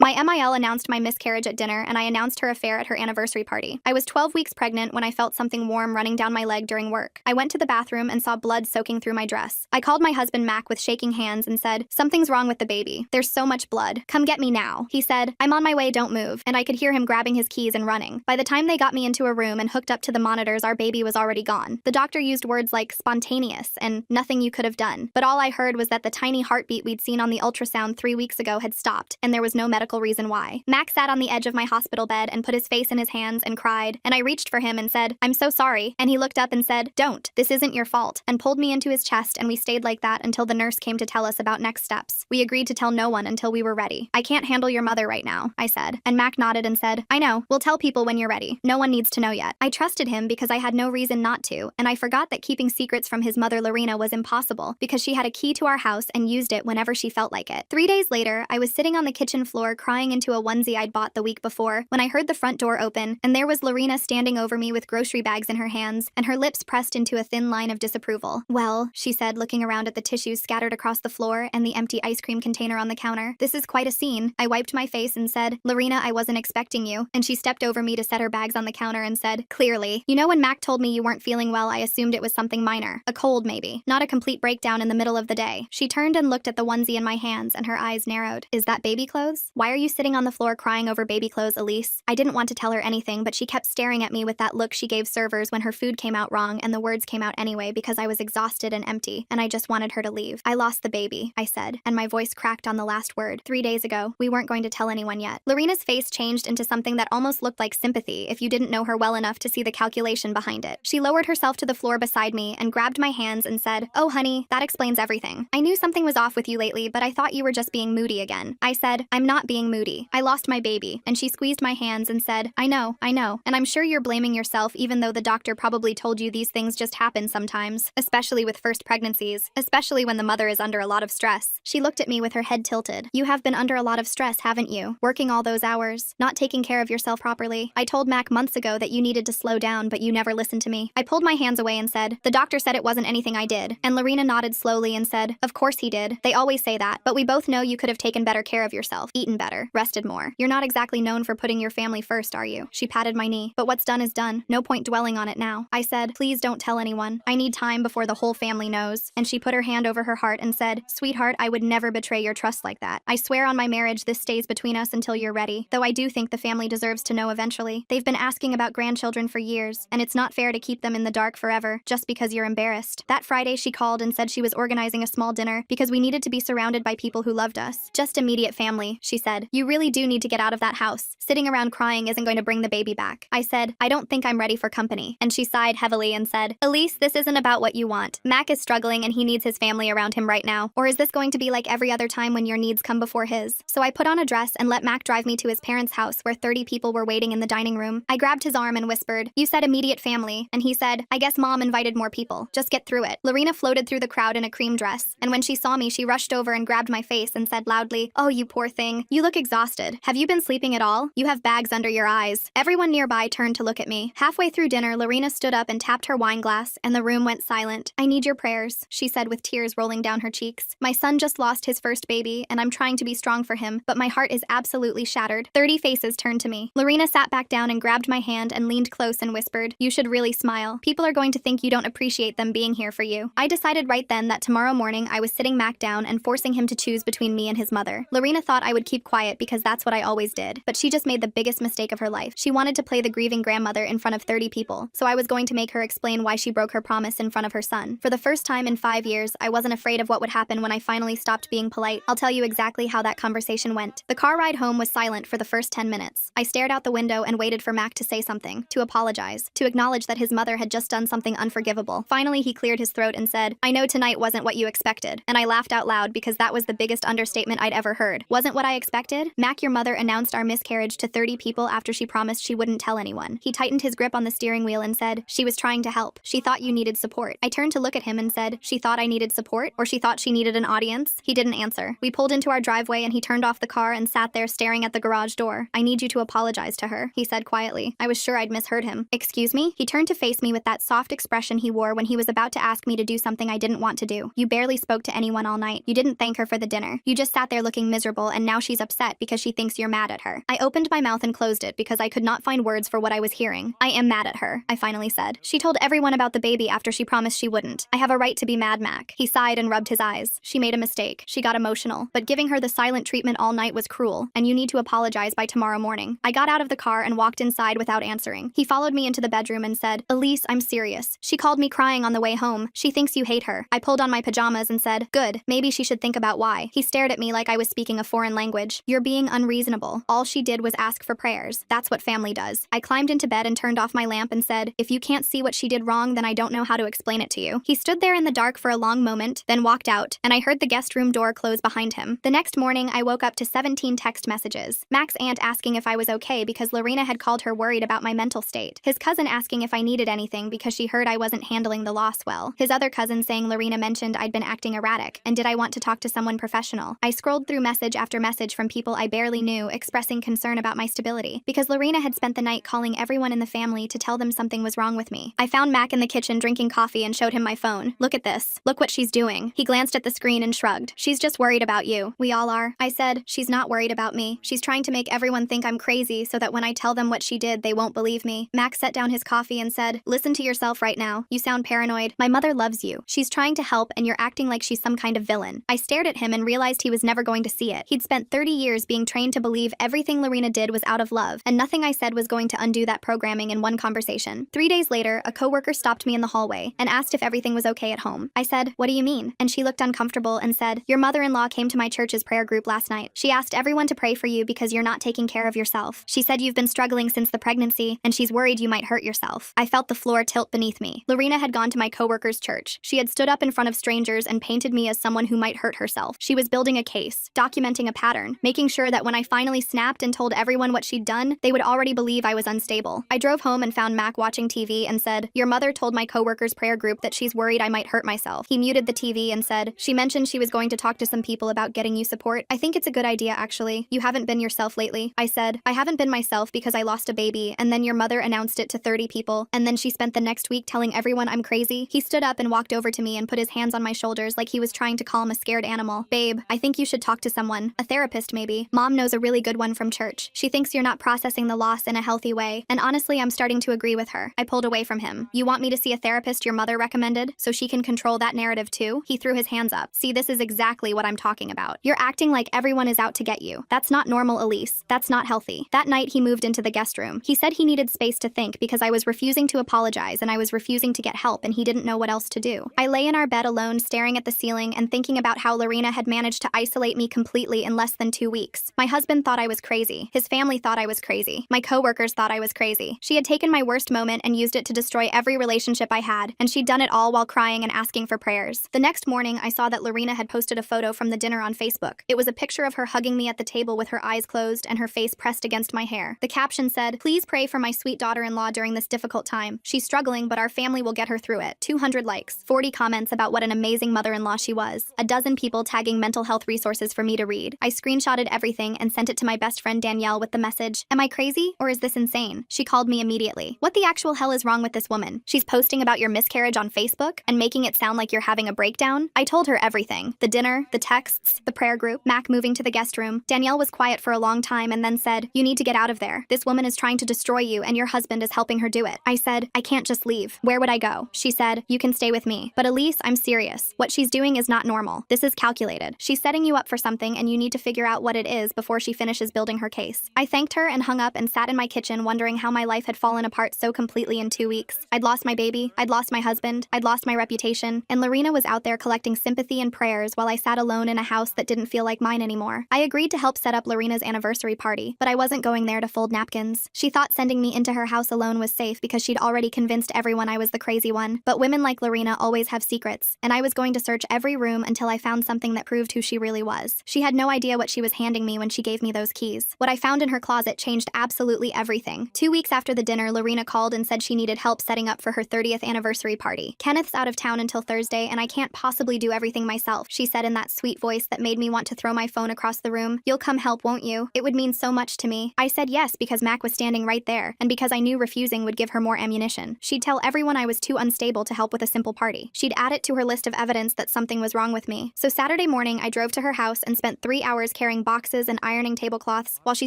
My MIL announced my miscarriage at dinner, and I announced her affair at her anniversary party. I was 12 weeks pregnant when I felt something warm running down my leg during work. I went to the bathroom and saw blood soaking through my dress. I called my husband Mac with shaking hands and said, "Something's wrong with the baby. There's so much blood. Come get me now." He said, "I'm on my way, don't move," and I could hear him grabbing his keys and running. By the time they got me into a room and hooked up to the monitors, our baby was already gone. The doctor used words like spontaneous and nothing you could have done, but all I heard was that the tiny heartbeat we'd seen on the ultrasound 3 weeks ago had stopped, and there was no medical reason why. Mac sat on the edge of my hospital bed and put his face in his hands and cried, and I reached for him and said, "I'm so sorry," and he looked up and said, "Don't, this isn't your fault," and pulled me into his chest, and we stayed like that until the nurse came to tell us about next steps. We agreed to tell no one until we were ready. "I can't handle your mother right now," I said, and Mac nodded and said, "I know, we'll tell people when you're ready. No one needs to know yet." I trusted him because I had no reason not to, and I forgot that keeping secrets from his mother Lorena was impossible because she had a key to our house and used it whenever she felt like it. 3 days later, I was sitting on the kitchen floor crying into a onesie I'd bought the week before when I heard the front door open, and there was Lorena standing over me with grocery bags in her hands and her lips pressed into a thin line of disapproval. "Well," she said, looking around at the tissues scattered across the floor and the empty ice cream container on the counter, "This is quite a scene." I wiped my face and said, "Lorena, I wasn't expecting you," and she stepped over me to set her bags on the counter and said, "Clearly. You know, when Mac told me you weren't feeling well, I assumed it was something minor. A cold, maybe. Not a complete breakdown in the middle of the day." She turned and looked at the onesie in my hands, and her eyes narrowed. "Is that baby clothes? Why are you sitting on the floor crying over baby clothes, Elise?" I didn't want to tell her anything, but she kept staring at me with that look she gave servers when her food came out wrong, and the words came out anyway because I was exhausted and empty, and I just wanted her to leave. "I lost the baby," I said, and my voice cracked on the last word. 3 days ago. We weren't going to tell anyone yet. Lorena's face changed into something that almost looked like sympathy if you didn't know her well enough to see the calculation behind it. She lowered herself to the floor beside me and grabbed my hands and said, "Oh, honey, that explains everything. I knew something was off with you lately, but I thought you were just being moody again." I said, "I'm not being moody. I lost my baby," and she squeezed my hands and said, I know, and I'm sure you're blaming yourself even though the doctor probably told you these things just happen sometimes, especially with first pregnancies, especially when the mother is under a lot of stress." She looked at me with her head tilted. "You have been under a lot of stress, haven't you? Working all those hours, not taking care of yourself properly. I told Mac months ago that you needed to slow down, but you never listened to me." I pulled my hands away and said, "The doctor said it wasn't anything I did," and Lorena nodded slowly and said, "Of course he did. They always say that, but we both know you could have taken better care of yourself, eaten better, rested more. You're not exactly known for putting your family first, are you?" She patted my knee. "But what's done is done. No point dwelling on it now." I said, "Please don't tell anyone. I need time before the whole family knows." And she put her hand over her heart and said, "Sweetheart, I would never betray your trust like that. I swear on my marriage this stays between us until you're ready, though I do think the family deserves to know eventually. They've been asking about grandchildren for years, and it's not fair to keep them in the dark forever, just because you're embarrassed." That Friday she called and said she was organizing a small dinner because we needed to be surrounded by people who loved us. "Just immediate family," she said. "You really do need to get out of that house. Sitting around crying isn't going to bring the baby back." I said, "I don't think I'm ready for company," and she sighed heavily and said, "Elise, this isn't about what you want. Mac is struggling and he needs his family around him right now. Or is this going to be like every other time when your needs come before his?" So I put on a dress and let Mac drive me to his parents' house where 30 people were waiting in the dining room. I grabbed his arm and whispered, "You said immediate family," and he said, "I guess Mom invited more people. Just get through it." Lorena floated through the crowd in a cream dress, and when she saw me, she rushed over and grabbed my face and said loudly, "Oh, you poor thing. You look exhausted. Have you been sleeping at all? You have bags under your eyes." Everyone nearby turned to look at me. Halfway through dinner, Lorena stood up and tapped her wine glass, and the room went silent. "I need your prayers," she said with tears rolling down her cheeks. "My son just lost his first baby, and I'm trying to be strong for him, but my heart is absolutely shattered." 30 faces turned to me. Lorena sat back down and grabbed my hand and leaned close and whispered, "You should really smile. People are going to think you don't appreciate them being here for you." I decided right then that tomorrow morning I was sitting Mac down and forcing him to choose between me and his mother. Lorena thought I would keep quiet because that's what I always did, but she just made the biggest mistake of her life. She wanted to play the grieving grandmother in front of 30 people, so I was going to make her explain why she broke her promise in front of her son. For the first time in 5 years, I wasn't afraid of what would happen when I finally stopped being polite. I'll tell you exactly how that conversation went. The car ride home was silent for the first 10 minutes. I stared out the window and waited for Mac to say something, to apologize, to acknowledge that his mother had just done something unforgivable. Finally, he cleared his throat and said, "I know tonight wasn't what you expected," and I laughed out loud because that was the biggest understatement I'd ever heard. "Wasn't what I expected? Mac, your mother announced our miscarriage to 30 people after she promised she wouldn't tell anyone." He tightened his grip on the steering wheel and said, "She was trying to help. She thought you needed support." I turned to look at him and said, "She thought I needed support? Or she thought she needed an audience?" He didn't answer. We pulled into our driveway and he turned off the car and sat there staring at the garage door. "I need you to apologize to her," he said quietly. I was sure I'd misheard him. "Excuse me?" He turned to face me with that soft expression he wore when he was about to ask me to do something I didn't want to do. "You barely spoke to anyone all night. You didn't thank her for the dinner. You just sat there looking miserable, and now she's upset upset because she thinks you're mad at her. I opened my mouth and closed it because I could not find words for what I was hearing. I am mad at her, I finally said. She told everyone about the baby after she promised she wouldn't. I have a right to be mad, Mac. He sighed and rubbed his eyes. She made a mistake. She got emotional. But giving her the silent treatment all night was cruel, and you need to apologize by tomorrow morning. I got out of the car and walked inside without answering. He followed me into the bedroom and said, Elise, I'm serious. She called me crying on the way home. She thinks you hate her. I pulled on my pajamas and said, good, maybe she should think about why. He stared at me like I was speaking a foreign language. You're being unreasonable. All she did was ask for prayers. That's what family does. I climbed into bed and turned off my lamp and said, if you can't see what she did wrong, then I don't know how to explain it to you. He stood there in the dark for a long moment, then walked out, and I heard the guest room door close behind him. The next morning, I woke up to 17 text messages. Mac's aunt asking if I was okay because Lorena had called her worried about my mental state. His cousin asking if I needed anything because she heard I wasn't handling the loss well. His other cousin saying Lorena mentioned I'd been acting erratic, and did I want to talk to someone professional. I scrolled through message after message from people I barely knew expressing concern about my stability, because Lorena had spent the night calling everyone in the family to tell them something was wrong with me. I found Mac in the kitchen drinking coffee and showed him my phone. Look at this. Look what she's doing. He glanced at the screen and shrugged. She's just worried about you. We all are. I said, she's not worried about me. She's trying to make everyone think I'm crazy so that when I tell them what she did, they won't believe me. Mac set down his coffee and said, listen to yourself right now. You sound paranoid. My mother loves you. She's trying to help and you're acting like she's some kind of villain. I stared at him and realized he was never going to see it. He'd spent 30 years being trained to believe everything Lorena did was out of love, and nothing I said was going to undo that programming in one conversation. 3 days later, a coworker stopped me in the hallway and asked if everything was okay at home. I said, what do you mean? And she looked uncomfortable and said, your mother-in-law came to my church's prayer group last night. She asked everyone to pray for you because you're not taking care of yourself. She said you've been struggling since the pregnancy, and she's worried you might hurt yourself. I felt the floor tilt beneath me. Lorena had gone to my coworker's church. She had stood up in front of strangers and painted me as someone who might hurt herself. She was building a case, documenting a pattern, making sure that when I finally snapped and told everyone what she'd done, they would already believe I was unstable. I drove home and found Mac watching TV and said, your mother told my coworker's prayer group that she's worried I might hurt myself. He muted the TV and said, she mentioned she was going to talk to some people about getting you support. I think it's a good idea, actually. You haven't been yourself lately. I said, I haven't been myself because I lost a baby, and then your mother announced it to 30 people, and then she spent the next week telling everyone I'm crazy. He stood up and walked over to me and put his hands on my shoulders like he was trying to calm a scared animal. Babe, I think you should talk to someone. A therapist, maybe. Mom knows a really good one from church. She thinks you're not processing the loss in a healthy way, and honestly, I'm starting to agree with her. I pulled away from him. You want me to see a therapist your mother recommended so she can control that narrative too? He threw his hands up. See, this is exactly what I'm talking about. You're acting like everyone is out to get you. That's not normal, Elise. That's not healthy. That night, he moved into the guest room. He said he needed space to think because I was refusing to apologize and I was refusing to get help, and he didn't know what else to do. I lay in our bed alone, staring at the ceiling and thinking about how Lorena had managed to isolate me completely in less than 2 weeks. My husband thought I was crazy. His family thought I was crazy. My coworkers thought I was crazy. She had taken my worst moment and used it to destroy every relationship I had, and she'd done it all while crying and asking for prayers. The next morning, I saw that Lorena had posted a photo from the dinner on Facebook. It was a picture of her hugging me at the table with her eyes closed and her face pressed against my hair. The caption said, please pray for my sweet daughter-in-law during this difficult time. She's struggling, but our family will get her through it. 200 likes, 40 comments about what an amazing mother-in-law she was. A dozen people tagging mental health resources for me to read. I screenshotted everything and sent it to my best friend Danielle with the message, am I crazy or is this insane? She called me immediately. What the actual hell is wrong with this woman? She's posting about your miscarriage on Facebook and making it sound like you're having a breakdown? I told her everything. The dinner, the texts, the prayer group, Mac moving to the guest room. Danielle was quiet for a long time and then said, you need to get out of there. This woman is trying to destroy you and your husband is helping her do it. I said, I can't just leave. Where would I go? She said, you can stay with me. But Elise, I'm serious. What she's doing is not normal. This is calculated. She's setting you up for something and you need to figure out what it is before she finishes building her case. I thanked her and hung up and sat in my kitchen wondering how my life had fallen apart so completely in 2 weeks. I'd lost my baby, I'd lost my husband, I'd lost my reputation, and Lorena was out there collecting sympathy and prayers while I sat alone in a house that didn't feel like mine anymore. I agreed to help set up Lorena's anniversary party, but I wasn't going there to fold napkins. She thought sending me into her house alone was safe because she'd already convinced everyone I was the crazy one. But women like Lorena always have secrets, and I was going to search every room until I found something that proved who she really was. She had no idea what she was handing me when she gave me those keys. What I found in her closet changed absolutely everything. 2 weeks after the dinner, Lorena called and said she needed help setting up for her 30th anniversary party. Kenneth's out of town until Thursday, and I can't possibly do everything myself, she said in that sweet voice that made me want to throw my phone across the room. You'll come help, won't you? It would mean so much to me. I said yes because Mac was standing right there, and because I knew refusing would give her more ammunition. She'd tell everyone I was too unstable to help with a simple party. She'd add it to her list of evidence that something was wrong with me. So Saturday morning, I drove to her house and spent 3 hours carrying boxes and ironing tablecloths while she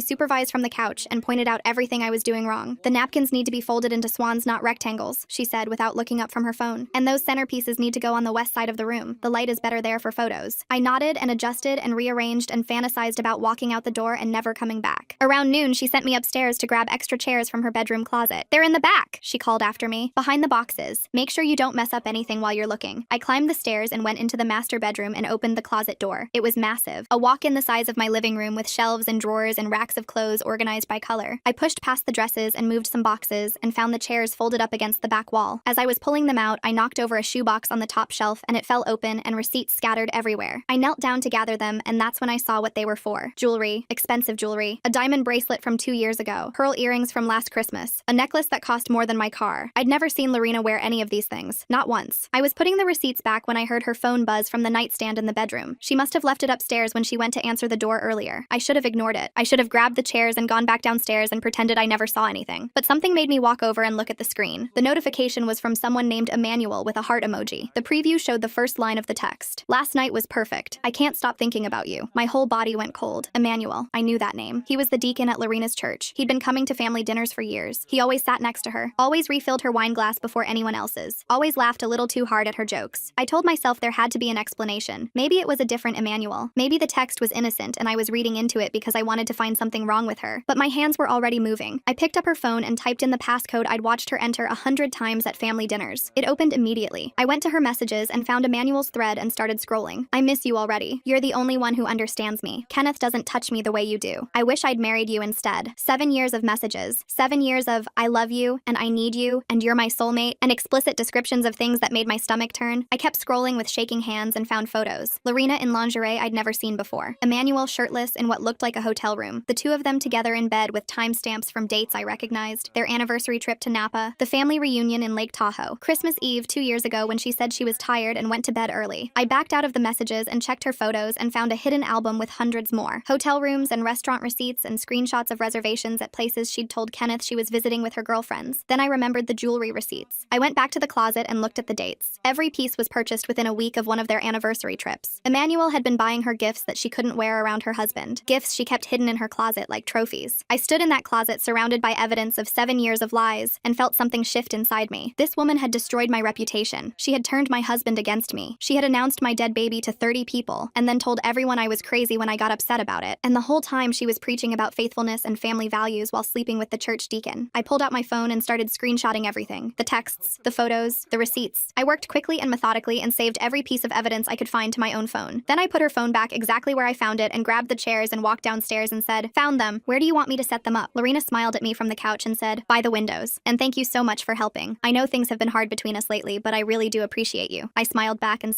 supervised from the couch and pointed out everything I was doing wrong. "The napkins need to be folded into swans, not rectangles," she said without looking up from her phone. "And those centerpieces need to go on the west side of the room. The light is better there for photos." I nodded and adjusted and rearranged and fantasized about walking out the door and never coming back. Around noon, she sent me upstairs to grab extra chairs from her bedroom closet. "They're in the back," she called after me. "Behind the boxes. Make sure you don't mess up anything while you're looking." I climbed the stairs and went into the master bedroom and opened the closet door. It was massive, a walk-in the size of my living room with shelves and drawers and racks of clothes organized by color. I pushed past the dresses and moved some boxes and found the chairs folded up against the back wall. As I was pulling them out, I knocked over a shoebox on the top shelf and it fell open and receipts scattered everywhere. I knelt down to gather them and that's when I saw what they were for. Jewelry, expensive jewelry, a diamond bracelet from 2 years ago, pearl earrings from last Christmas, a necklace that cost more than my car. I'd never seen Lorena wear any of these things, not once. I was putting the receipts back when I heard her phone buzz from the nightstand in the bedroom. She must have left it upstairs when she went to answer the door earlier. I should have ignored it. I should have grabbed the chairs and gone back downstairs and pretended I never saw anything. But something made me walk over and look at the screen. The notification was from someone named Emmanuel with a heart emoji. The preview showed the first line of the text. "Last night was perfect. I can't stop thinking about you." My whole body went cold. Emmanuel. I knew that name. He was the deacon at Lorena's church. He'd been coming to family dinners for years. He always sat next to her, always refilled her wine glass before anyone else's, always laughed a little too hard at her jokes. I told myself there had to be an explanation. Maybe it was a different Emmanuel. Maybe the text was innocent and I was reading into it because I wanted to find something wrong with her. But my hands were already moving. I picked up her phone and typed in the passcode I'd watched her enter 100 times at family dinners. It opened immediately. I went to her messages and found Emmanuel's thread and started scrolling. "I miss you already. You're the only one who understands me. Kenneth doesn't touch me the way you do. I wish I'd married you instead." 7 years of messages. 7 years of "I love you" and "I need you" and "you're my soulmate" and explicit descriptions of things that made my stomach turn. I kept scrolling with shaking hands and found photos. Lorena in lingerie I'd never seen before. Emmanuel shirtless in what looked like a hotel room. The two of them together in bed with timestamps from dates I recognized. Their anniversary trip to Napa. The family reunion in Lake Tahoe. Christmas Eve 2 years ago when she said she was tired and went to bed early. I backed out of the messages and checked her photos and found a hidden album with hundreds more. Hotel rooms and restaurant receipts and screenshots of reservations at places she'd told Kenneth she was visiting with her girlfriends. Then I remembered the jewelry receipts. I went back to the closet and looked at the dates. Every piece was purchased within a week of one of their anniversary trips. Emmanuel had been buying her gifts that she couldn't wear around her husband. Gifts she kept hidden in her closet like trophies. I stood in that closet surrounded by evidence of 7 years of lies and felt something shift inside me. This woman had destroyed my reputation. She had turned my husband against me. She had announced my dead baby to 30 people and then told everyone I was crazy when I got upset about it. And the whole time she was preaching about faithfulness and family values while sleeping with the church deacon. I pulled out my phone and started screenshotting everything. The texts, the photos, the receipts. I worked quickly and methodically and saved every piece of evidence I could find to my own phone. Then I put her phone back exactly where I found it and grabbed the chairs and walked downstairs and said, "Found them. Where do you want me to set them up?" Lorena smiled at me from the couch and said, "By the windows. And thank you so much for helping. I know things have been hard between us lately, but I really do appreciate you." I smiled back and